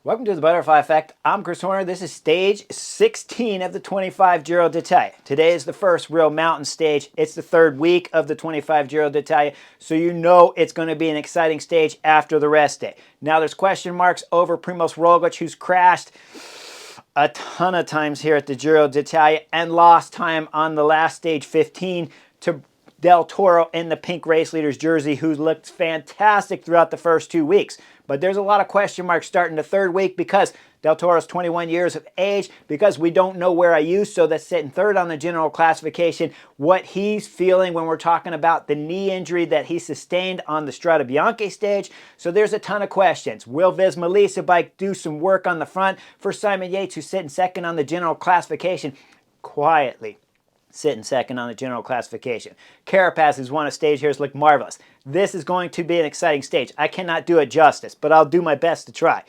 Welcome to the Butterfly Effect. I'm Chris Horner. This is stage 16 of the 25 Giro d'Italia. Today is the first real mountain stage. It's the third week of the 25 Giro d'Italia, so you know it's going to be an exciting stage after the rest day. Now there's question marks over Primož Roglič, who's crashed a ton of times here at the Giro d'Italia and lost time on the last stage 15 to Del Toro in the pink race leader's jersey, who looked fantastic throughout the first 2 weeks. But there's a lot of question marks starting the third week because Del Toro's 21 years of age, because we don't know where Ayuso, that's sitting third on the general classification, what he's feeling when we're talking about the knee injury that he sustained on the Strade Bianche stage. So there's a ton of questions. Will Visma Lease bike do some work on the front for Simon Yates, who's sitting second on the general classification, quietly sitting second on the general classification. Carapaz, who's won a stage here, has looked marvelous. This is going to be an exciting stage. I cannot do it justice, but I'll do my best to try.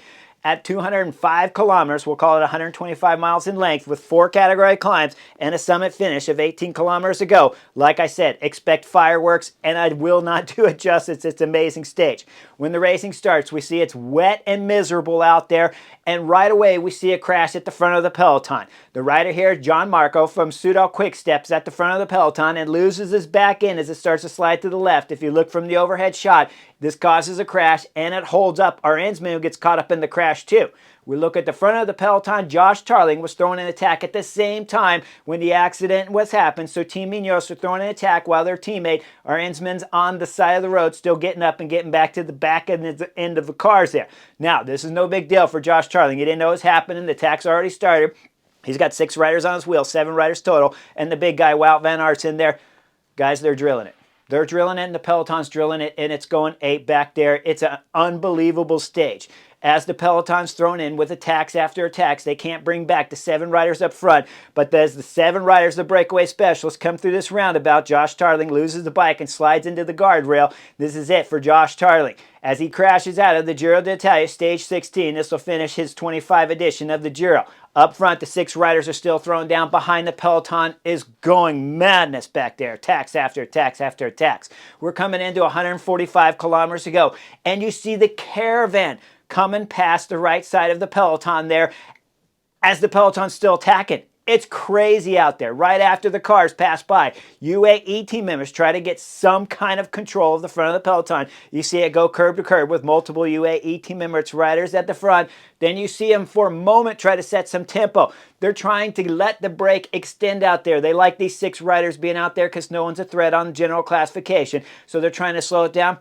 At 205 kilometers, we'll call it 125 miles in length, with 4 category climbs and a summit finish of 18 kilometers to go. Like I said, expect fireworks, and I will not do it justice. It's an amazing stage. When the racing starts, we see it's wet and miserable out there, and right away we see a crash at the front of the peloton. The rider here, John Marco from Soudal Quick-Steps, at the front of the peloton and loses his back end as it starts to slide to the left. If you look from the overhead shot, this causes a crash, and it holds up our Ensman, who gets caught up in the crash too. We look at the front of the peloton. Josh Tarling was throwing an attack at the same time when the accident was happened. So Team Ineos are throwing an attack while their teammate, our Ensman's on the side of the road, still getting up and getting back to the back end of the cars there. Now, this is no big deal for Josh Tarling. He didn't know it was happening. The attack's already started. He's got 6 riders on his wheel, 7 riders total, and the big guy, Wout van Aert's in there. Guys, they're drilling it. They're drilling it, and the peloton's drilling it, and it's going 8 back there. It's an unbelievable stage. As the peloton's thrown in with attacks after attacks, they can't bring back the 7 riders up front. But as the 7 riders, the breakaway specialists, come through this roundabout, Josh Tarling loses the bike and slides into the guardrail. This is it for Josh Tarling. As he crashes out of the Giro d'Italia, stage 16, this will finish his 25 edition of the Giro. Up front, the 6 riders are still thrown down. Behind, the peloton is going madness back there. Attacks after attacks after attacks. We're coming into 145 kilometers to go, and you see the caravan coming past the right side of the peloton there as the peloton's still attacking. It's crazy out there. Right after the cars pass by, UAE team members try to get some kind of control of the front of the peloton. You see it go curb to curb with multiple UAE team members, riders at the front. Then you see them for a moment try to set some tempo. They're trying to let the break extend out there. They like these 6 riders being out there because no one's a threat on general classification. So they're trying to slow it down.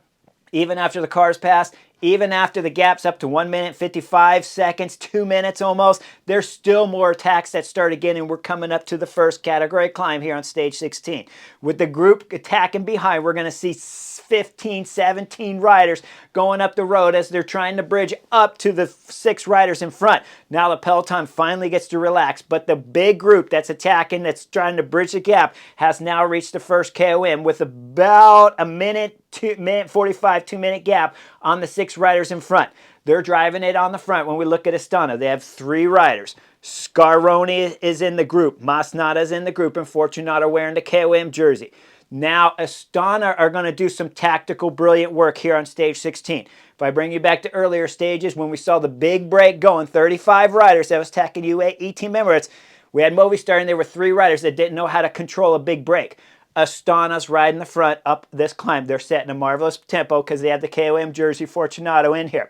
Even after the cars pass, even after the gap's up to 1 minute, 55 seconds, 2 minutes almost, there's still more attacks that start again, and we're coming up to the first category climb here on stage 16. With the group attacking behind, we're going to see 15, 17 riders going up the road as they're trying to bridge up to the 6 riders in front. Now the peloton finally gets to relax, but the big group that's attacking, that's trying to bridge the gap, has now reached the first KOM with about a minute, 45, 2-minute gap on the 6 riders in front. They're driving it on the front. When we look at Astana, they have 3 riders. Scaroni is in the group. Masnada's in the group, and Fortunato wearing the KOM jersey. Now, Astana are going to do some tactical, brilliant work here on stage 16. If I bring you back to earlier stages, when we saw the big break going, 35 riders that was attacking UAE team members, we had Movistar, and there were 3 riders that didn't know how to control a big break. Astana's riding the front up this climb. They're setting a marvelous tempo because they have the KOM jersey Fortunato in here.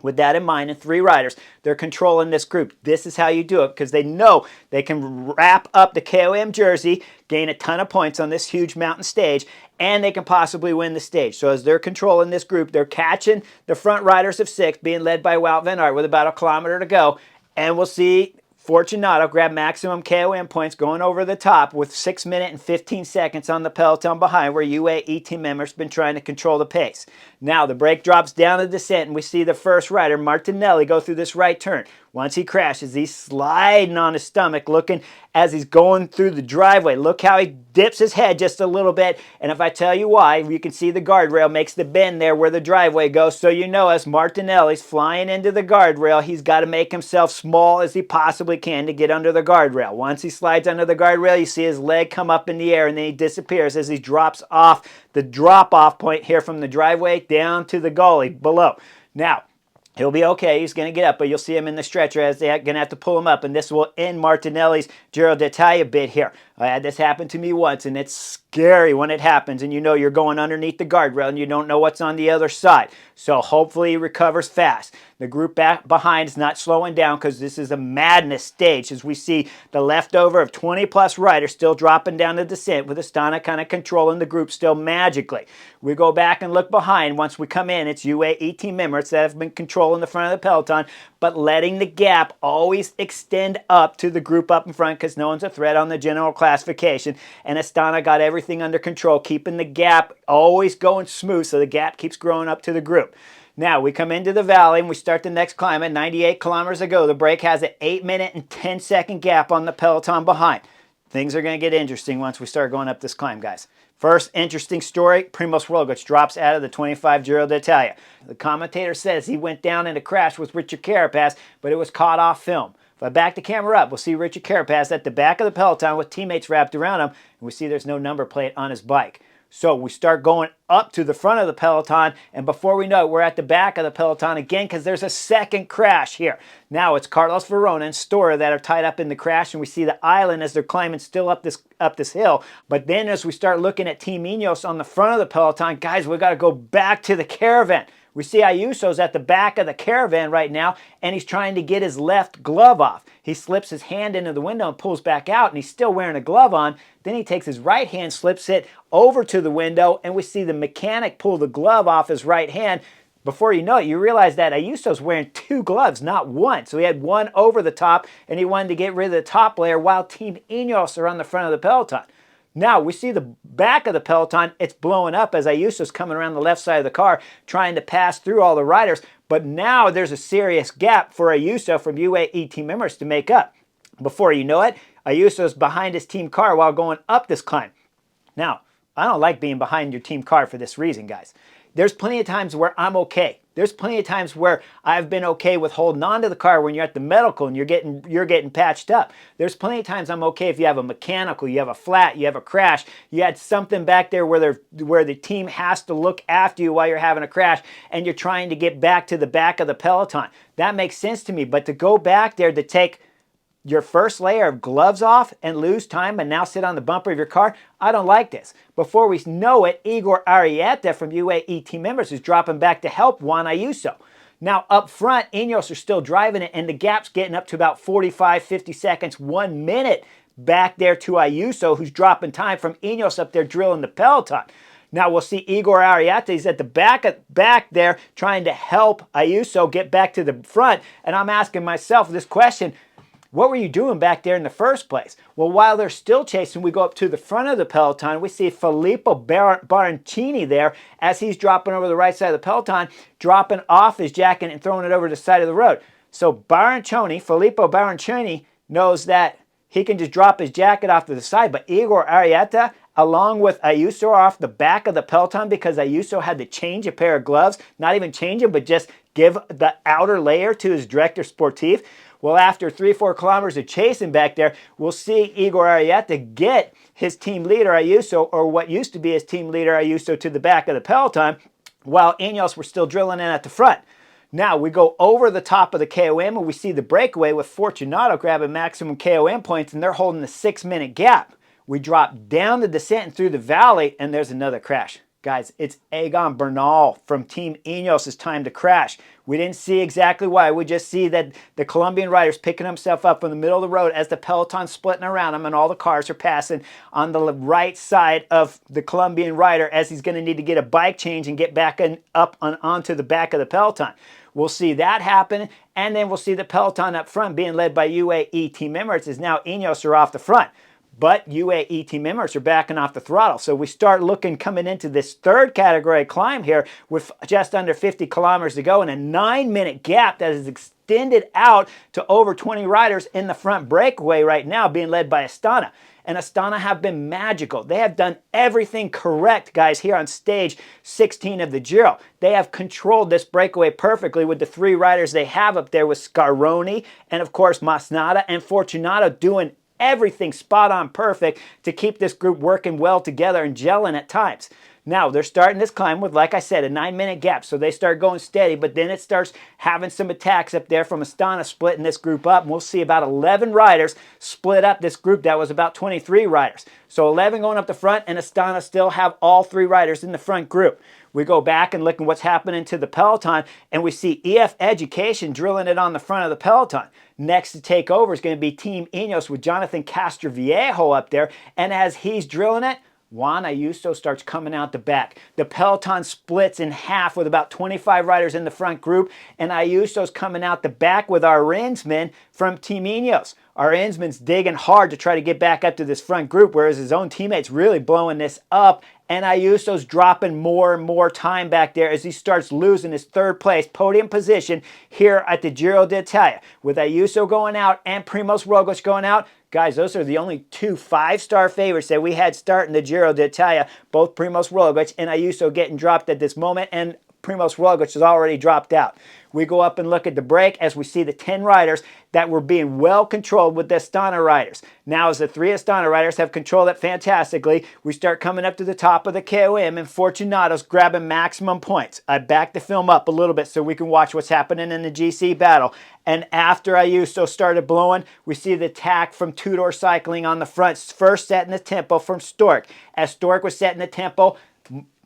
With that in mind, and 3 riders, they're controlling this group. This is how you do it, because they know they can wrap up the KOM jersey, gain a ton of points on this huge mountain stage, and they can possibly win the stage. So as they're controlling this group, they're catching the front riders of 6, being led by Wout van Aert with about a kilometer to go, and we'll see Fortunato grab maximum KOM points going over the top with 6 minutes and 15 seconds on the peloton behind, where UAE team members have been trying to control the pace. Now the brake drops down the descent, and we see the first rider, Martinelli, go through this right turn. Once he crashes, he's sliding on his stomach, looking as he's going through the driveway. Look how he dips his head just a little bit, and if I tell you why, you can see the guardrail makes the bend there where the driveway goes, so you know as Martinelli's flying into the guardrail, he's got to make himself small as he possibly can to get under the guardrail. Once he slides under the guardrail, you see his leg come up in the air, and then he disappears as he drops off the drop-off point here from the driveway down to the gully below. Now, He'll be okay. He's going to get up, but you'll see him in the stretcher as they're going to have to pull him up, and this will end Martinelli's Giro d'Italia bid here. I had this happen to me once, and it's scary when it happens, and you know you're going underneath the guardrail, and you don't know what's on the other side. So hopefully he recovers fast. The group back behind is not slowing down because this is a madness stage as we see the leftover of 20-plus riders still dropping down the descent with Astana kind of controlling the group still magically. We go back and look behind. Once we come in, it's UAE team members that have been controlling the front of the peloton, but letting the gap always extend up to the group up in front because no one's a threat on the general classification. And Astana got everything under control, keeping the gap always going smooth so the gap keeps growing up to the group. Now, we come into the valley and we start the next climb at 98 kilometers ago. The break has an 8-minute and 10-second gap on the peloton behind. Things are going to get interesting once we start going up this climb, guys. First interesting story, Primož Roglič drops out of the 25 Giro d'Italia. The commentator says he went down in a crash with Richard Carapaz, but it was caught off film. If I back the camera up, we'll see Richard Carapaz at the back of the peloton with teammates wrapped around him, and we see there's no number plate on his bike. So we start going up to the front of the peloton, and before we know it, we're at the back of the peloton again because there's a second crash here. Now it's Carlos Verona and Stora that are tied up in the crash, and we see the island as they're climbing still up this hill. But then as we start looking at Team Ineos on the front of the peloton, guys, we got to go back to the caravan. We see Ayuso's at the back of the caravan right now, and he's trying to get his left glove off. He slips his hand into the window and pulls back out, and he's still wearing a glove on. Then he takes his right hand, slips it over to the window, and we see the mechanic pull the glove off his right hand. Before you know it, you realize that Ayuso's wearing 2 gloves, not one. So he had one over the top, and he wanted to get rid of the top layer while Team Ineos are on the front of the peloton. Now, we see the back of the peloton, it's blowing up as Ayuso's coming around the left side of the car, trying to pass through all the riders. But now there's a serious gap for Ayuso from UAE team members to make up. Before you know it, Ayuso's behind his team car while going up this climb. Now, I don't like being behind your team car for this reason, guys. There's plenty of times where I'm okay. There's plenty of times where I've been okay with holding on to the car when you're at the medical and you're getting patched up. There's plenty of times I'm okay if you have a mechanical, you have a flat, you have a crash, you had something back there where the team has to look after you while you're having a crash and you're trying to get back to the back of the peloton. That makes sense to me, but to go back there to take your first layer of gloves off and lose time and now sit on the bumper of your car, I don't like this. Before we know it, Igor Arrieta from UAE team members is dropping back to help Juan Ayuso. Now up front, Ineos are still driving it and the gap's getting up to about 45, 50 seconds, 1 minute back there to Ayuso, who's dropping time from Ineos up there drilling the peloton. Now we'll see Igor Arrieta, he's at the back there trying to help Ayuso get back to the front, and I'm asking myself this question: what were you doing back there in the first place? Well, while they're still chasing, we go up to the front of the peloton. We see Filippo Baroncini there as he's dropping over the right side of the peloton, dropping off his jacket and throwing it over to the side of the road. So Filippo Baroncini knows that he can just drop his jacket off to the side, but Igor Arrieta, along with Ayuso, are off the back of the peloton because Ayuso had to change a pair of gloves, not even change them, but just give the outer layer to his director sportif. Well, after 3-4 kilometers of chasing back there, we'll see Igor Arrieta get his team leader Ayuso, or what used to be his team leader Ayuso, to the back of the peloton, while Ineos were still drilling in at the front. Now, we go over the top of the KOM, and we see the breakaway with Fortunato grabbing maximum KOM points, and they're holding the 6-minute gap. We drop down the descent and through the valley, and there's another crash. Guys, it's Egan Bernal from Team Ineos' time to crash. We didn't see exactly why. We just see that the Colombian rider's picking himself up from the middle of the road as the peloton's splitting around him and all the cars are passing on the right side of the Colombian rider as he's going to need to get a bike change and get back onto the back of the peloton. We'll see that happen, and then we'll see the peloton up front being led by UAE team members as now Ineos are off the front. But UAE team members are backing off the throttle. So we start looking coming into this third category climb here with just under 50 kilometers to go and a 9-minute gap that is extended out to over 20 riders in the front breakaway right now, being led by Astana. And Astana have been magical. They have done everything correct, guys, here on stage 16 of the Giro. They have controlled this breakaway perfectly with the 3 riders they have up there with Scaroni and, of course, Masnada and Fortunato doing everything spot on perfect to keep this group working well together and gelling at times. Now, they're starting this climb with, like I said, a 9-minute gap, so they start going steady, but then it starts having some attacks up there from Astana splitting this group up, and we'll see about 11 riders split up this group that was about 23 riders. So 11 going up the front, and Astana still have all 3 riders in the front group. We go back and look at what's happening to the peloton, and we see EF Education drilling it on the front of the peloton. Next to take over is going to be Team Ineos with Jonathan Castroviejo up there, and as he's drilling it, Juan Ayuso starts coming out the back. The peloton splits in half with about 25 riders in the front group, and Ayuso's coming out the back with our Rinsman from Team Ineos. Our Rinsman's digging hard to try to get back up to this front group, whereas his own teammate's really blowing this up, and Ayuso's dropping more and more time back there as he starts losing his 3rd place podium position here at the Giro d'Italia. With Ayuso going out and Primoz Roglič going out, guys, those are the only 2 5-star favorites that we had starting the Giro d'Italia, both Primoz Roglič and Ayuso getting dropped at this moment, and Primoz Roglič has already dropped out. We go up and look at the break as we see the 10 riders that were being well controlled with the Astana riders. Now, as the 3 Astana riders have controlled it fantastically, we start coming up to the top of the KOM, and Fortunato's grabbing maximum points. I backed the film up a little bit so we can watch what's happening in the GC battle. And after Ayuso started blowing, we see the attack from Tudor Cycling on the front, first setting the tempo from Stork. As Stork was setting the tempo,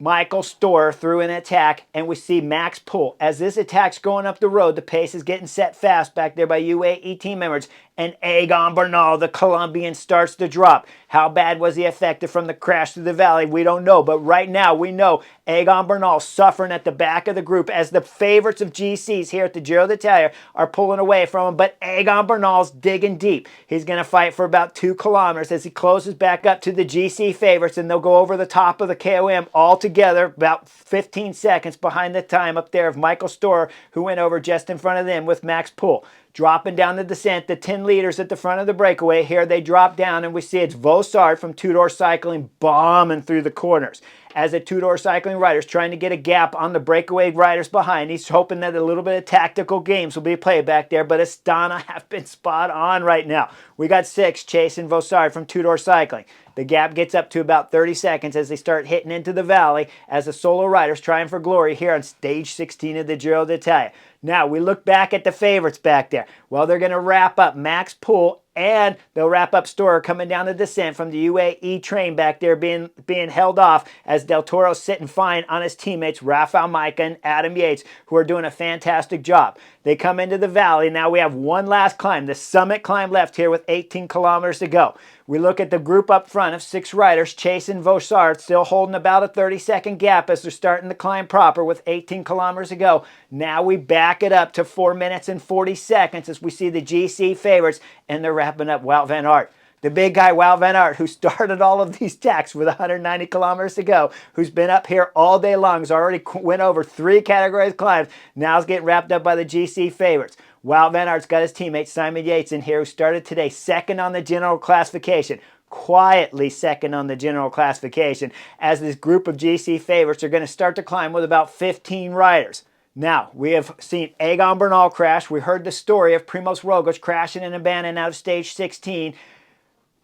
Michael Storer threw an attack, and we see Max Poole. As this attack's going up the road, the pace is getting set fast back there by UAE team members, and Egan Bernal, the Colombian, starts to drop. How bad was he affected from the crash through the valley? We don't know, but right now we know Egan Bernal suffering at the back of the group as the favorites of GCs here at the Giro d'Italia are pulling away from him, but Egan Bernal's digging deep. He's going to fight for about 2 kilometers as he closes back up to the GC favorites, and they'll go over the top of the KOM all together, about 15 seconds behind the time up there of Michael Storer, who went over just in front of them with Max Poole. Dropping down the descent, the 10 leaders at the front of the breakaway. Here they drop down, and we see it's Vossard from Tudor Cycling bombing through the corners. As the Tudor Cycling rider's trying to get a gap on the breakaway riders behind, he's hoping that a little bit of tactical games will be played back there, but Astana have been spot on right now. We got 6 chasing Vossard from Tudor Cycling. The gap gets up to about 30 seconds as they start hitting into the valley as the solo riders trying for glory here on stage 16 of the Giro d'Italia. Now, we look back at the favorites back there. Well, they're going to wrap up Max Poole, and they'll wrap up Storer coming down the descent from the UAE train back there being held off as Del Toro's sitting fine on his teammates, Rafael Majka and Adam Yates, who are doing a fantastic job. They come into the valley. Now we have one last climb, the summit climb left here with 18 kilometers to go. We look at the group up front of 6 riders chasing Vossard, still holding about a 30-second gap as they're starting the climb proper with 18 kilometers to go. Now we back it up to 4 minutes and 40 seconds as we see the GC favorites, and they're wrapping up Wout van Aert. The big guy, Wout van Aert, who started all of these attacks with 190 kilometers to go, who's been up here all day long, has already went over 3 categorized climbs, now is getting wrapped up by the GC favorites. Wout van Aert's got his teammate Simon Yates in here, who started today second on the general classification. Quietly second on the general classification, as this group of GC favorites are going to start to climb with about 15 riders. Now, we have seen Egan Bernal crash. We heard the story of Primoz Roglič crashing and abandoning out of stage 16.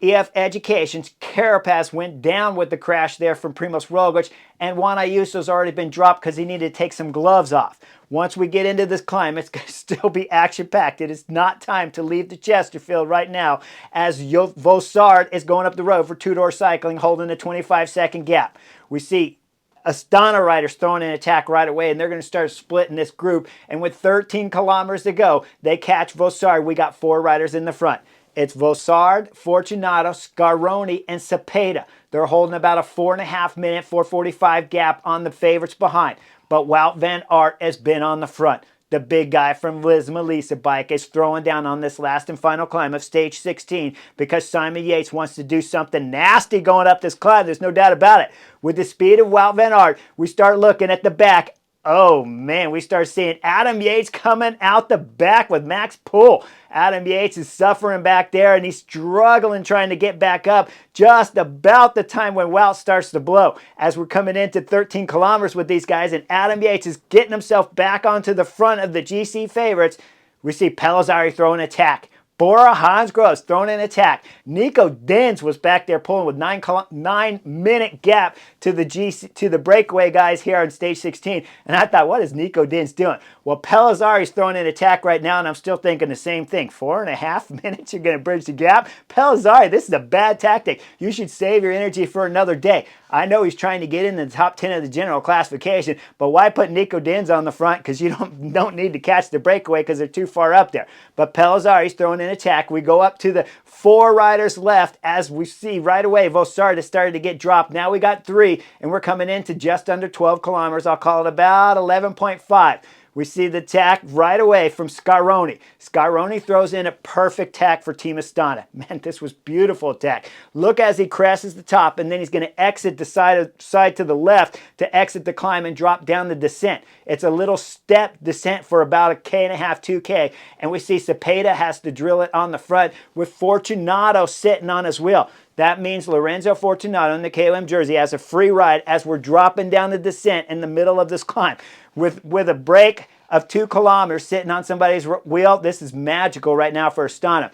EF Education's Carapaz went down with the crash there from Primoz Roglič, and Juan Ayuso's already been dropped because he needed to take some gloves off. Once we get into this climb, it's going to still be action-packed. It is not time to leave the Chesterfield right now, as Vossard is going up the road for Tudor Cycling, holding a 25-second gap. We see Astana riders throwing an attack right away, and they're going to start splitting this group. And with 13 kilometers to go, they catch Vossard. We got 4 riders in the front. It's Vossard, Fortunato, Scaroni, and Cepeda. They're holding about a 4.5 minute, 4:45 gap on the favorites behind. But Wout van Aert has been on the front. The big guy from Liz Melissa bike is throwing down on this last and final climb of stage 16 because Simon Yates wants to do something nasty going up this climb. There's no doubt about it. With the speed of Wout van Aert, we start looking at the back. Oh man, we start seeing Adam Yates coming out the back with Max Poole. Adam Yates is suffering back there, and he's struggling trying to get back up just about the time when Wout starts to blow. As we're coming into 13 kilometers with these guys, and Adam Yates is getting himself back onto the front of the GC favorites, we see Pellizzari throw an attack. Bora Hansgrohe's thrown in attack. Nico Dins was back there pulling with 9-minute gap to the breakaway guys here on stage 16. And I thought, what is Nico Dins doing? Well, Pellizzari's throwing in attack right now, and I'm still thinking the same thing. 4.5 minutes, you're going to bridge the gap? Pellizzari, this is a bad tactic. You should save your energy for another day. I know he's trying to get in the top 10 of the general classification, but why put Nico Dins on the front? Because you don't need to catch the breakaway because they're too far up there. But Pellizzari's throwing in attack. We go up to the 4 riders left as we see right away Vosardis started to get dropped. Now we got 3, and we're coming into just under 12 kilometers. I'll call it about 11.5. We see the tack right away from Scaroni. Scaroni throws in a perfect tack for Team Astana. Man, this was beautiful tack. Look as he crosses the top, and then he's going to exit the side to the left to exit the climb and drop down the descent. It's a little step descent for about 1.5 K, 2K. And we see Cepeda has to drill it on the front with Fortunato sitting on his wheel. That means Lorenzo Fortunato in the KOM jersey has a free ride as we're dropping down the descent in the middle of this climb. With a break of 2 kilometers sitting on somebody's wheel, this is magical right now for Astana.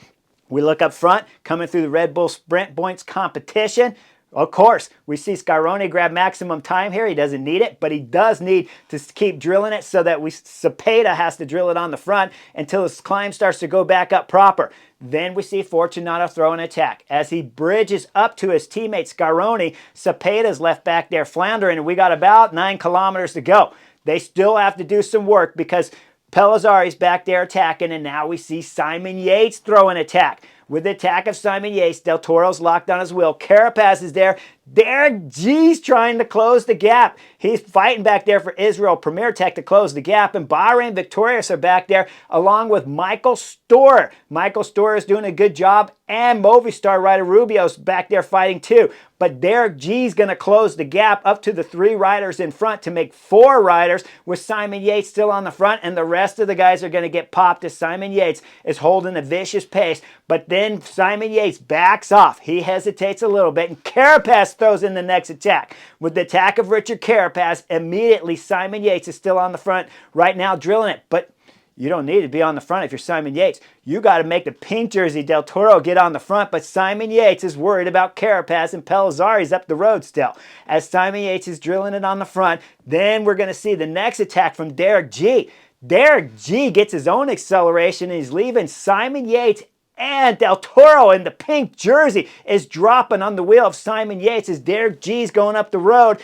We look up front, coming through the Red Bull Sprint Points competition. Of course, we see Scaroni grab maximum time here. He doesn't need it, but he does need to keep drilling it so that Cepeda has to drill it on the front until his climb starts to go back up proper. Then we see Fortunato throw an attack. As he bridges up to his teammate Scaroni, Cepeda's left back there floundering, and we got about 9 kilometers to go. They still have to do some work because Pellizzari's back there attacking, and now we see Simon Yates throw an attack. With the attack of Simon Yates, Del Toro's locked on his wheel. Carapaz is there. Derek G's trying to close the gap. He's fighting back there for Israel Premier Tech to close the gap. And Bahrain Victorious are back there along with Michael Storer. Michael Storer is doing a good job. And Movistar rider Rubio's back there fighting too. But Derek G's going to close the gap up to the 3 riders in front to make 4 riders with Simon Yates still on the front. And the rest of the guys are going to get popped as Simon Yates is holding a vicious pace. But then Simon Yates backs off. He hesitates a little bit. And Carapaz throws in the next attack. With the attack of Richard Carapaz, immediately Simon Yates is still on the front right now drilling it. But you don't need to be on the front if you're Simon Yates. You got to make the pink jersey Del Toro get on the front, but Simon Yates is worried about Carapaz and Pellizzari's up the road still. As Simon Yates is drilling it on the front, then we're going to see the next attack from Derek G. Derek G gets his own acceleration and he's leaving Simon Yates and Del Toro in the pink jersey is dropping on the wheel of Simon Yates as Derek G's going up the road.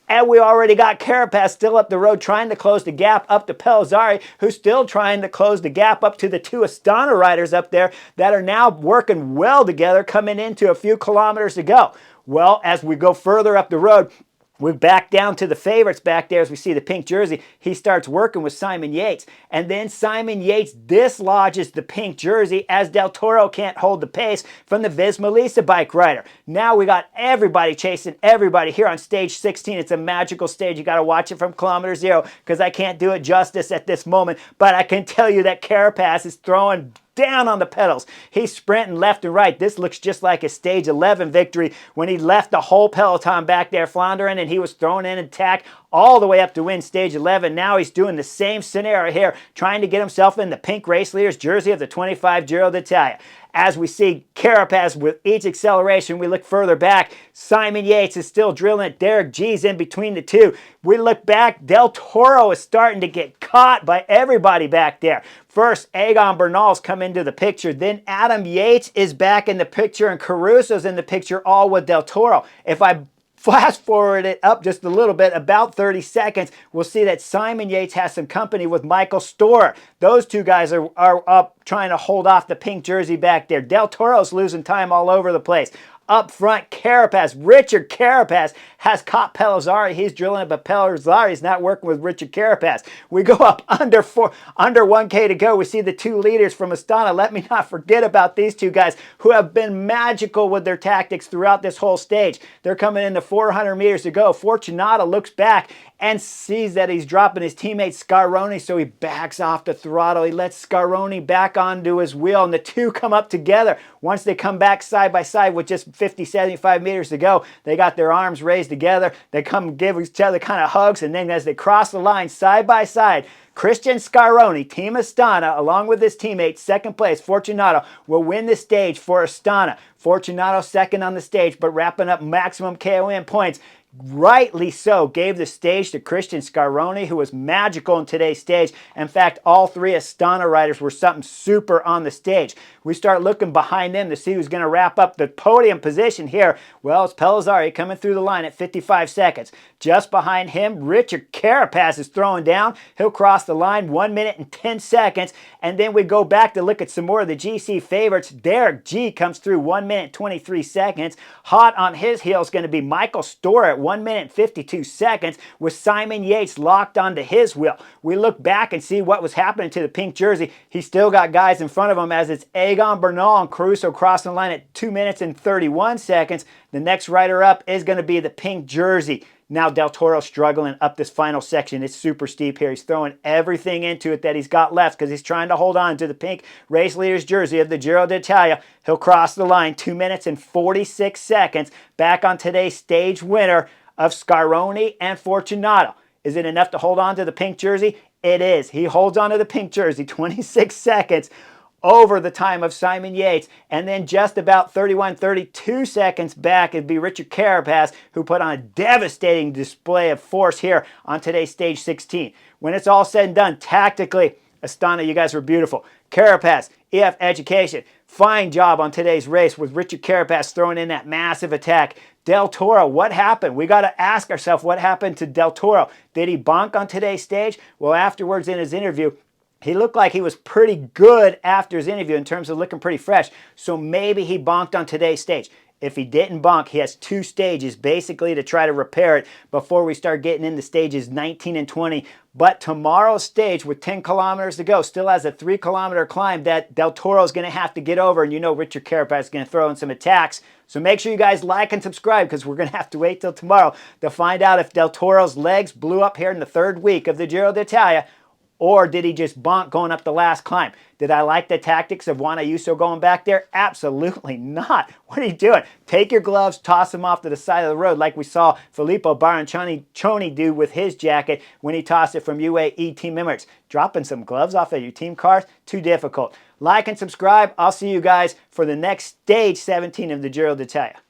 And we already got Carapaz still up the road trying to close the gap up to Pellizzari, who's still trying to close the gap up to the 2 Astana riders up there that are now working well together coming into a few kilometers to go. Well, as we go further up the road, we're back down to the favorites back there as we see the pink jersey. He starts working with Simon Yates. And then Simon Yates dislodges the pink jersey as Del Toro can't hold the pace from the Visma Lisa bike rider. Now we got everybody chasing everybody here on stage 16. It's a magical stage. You got to watch it from kilometer 0 because I can't do it justice at this moment. But I can tell you that Carapaz is throwing down on the pedals. He's sprinting left and right. This looks just like a stage 11 victory when he left the whole peloton back there floundering and he was thrown in attack all the way up to win stage 11. Now he's doing the same scenario here, trying to get himself in the pink race leader's jersey of the 25 Giro d'Italia. As we see Carapaz with each acceleration, we look further back. Simon Yates is still drilling it. Derek G's in between the 2. We look back. Del Toro is starting to get caught by everybody back there. First, Egan Bernal's come into the picture. Then Adam Yates is back in the picture and Caruso's in the picture all with Del Toro. If I flash forward it up just a little bit, about 30 seconds, we'll see that Simon Yates has some company with Michael Storer. Those 2 guys are up trying to hold off the pink jersey back there. Del Toro's losing time all over the place. Up front, Carapaz, Richard Carapaz has caught Pellizzari. He's drilling it, but Pellizzari's not working with Richard Carapaz. We go up under 1K to go. We see the 2 leaders from Astana. Let me not forget about these 2 guys who have been magical with their tactics throughout this whole stage. They're coming into 400 meters to go. Fortunato looks back and sees that he's dropping his teammate Scaroni, so he backs off the throttle. He lets Scaroni back onto his wheel, and the 2 come up together. Once they come back side by side with just 50, 75 meters to go, they got their arms raised together. They come give each other kind of hugs, and then as they cross the line side by side, Christian Scaroni, Team Astana, along with his teammate, second place, Fortunato, will win the stage for Astana. Fortunato second on the stage, but wrapping up maximum KOM points. Rightly so, gave the stage to Christian Scaroni, who was magical in today's stage. In fact, all three Astana riders were something super on the stage. We start looking behind them to see who's going to wrap up the podium position here. Well, it's Pellizzari coming through the line at 55 seconds. Just behind him, Richard Carapaz is throwing down. He'll cross the line 1 minute and 10 seconds. And then we go back to look at some more of the GC favorites. Derek G comes through 1 minute and 23 seconds. Hot on his heels going to be Michael Storer at 1 minute and 52 seconds with Simon Yates locked onto his wheel. We look back and see what was happening to the pink jersey. He's still got guys in front of him as it's Egan Bernal and Caruso crossing the line at 2 minutes and 31 seconds. The next rider up is going to be the pink jersey. Now Del Toro struggling up this final section. It's super steep here. He's throwing everything into it that he's got left because he's trying to hold on to the pink race leader's jersey of the Giro d'Italia. He'll cross the line 2 minutes and 46 seconds. Back on today's stage winner of Scaroni and Fortunato. Is it enough to hold on to the pink jersey? It is. He holds on to the pink jersey 26 seconds over the time of Simon Yates, and then just about 32 seconds back, it'd be Richard Carapaz, who put on a devastating display of force here on today's stage 16. When it's all said and done, tactically, Astana, you guys were beautiful. Carapaz, EF Education, fine job on today's race with Richard Carapaz throwing in that massive attack. Del Toro, what happened? We got to ask ourselves what happened to Del Toro. Did he bonk on today's stage? Well, afterwards in his interview, he looked like he was pretty good after his interview in terms of looking pretty fresh. So maybe he bonked on today's stage. If he didn't bonk, he has 2 stages basically to try to repair it before we start getting into stages 19 and 20. But tomorrow's stage with 10 kilometers to go still has a 3-kilometer climb that Del Toro is going to have to get over. And you know Richard Carapaz is going to throw in some attacks. So make sure you guys like and subscribe because we're going to have to wait till tomorrow to find out if Del Toro's legs blew up here in the 3rd week of the Giro d'Italia. Or did he just bonk going up the last climb? Did I like the tactics of Juan Ayuso going back there? Absolutely not. What are you doing? Take your gloves, toss them off to the side of the road like we saw Filippo Baroncioni do with his jacket when he tossed it from UAE team members. Dropping some gloves off of your team cars? Too difficult. Like and subscribe. I'll see you guys for the next stage 17 of the Giro d'Italia.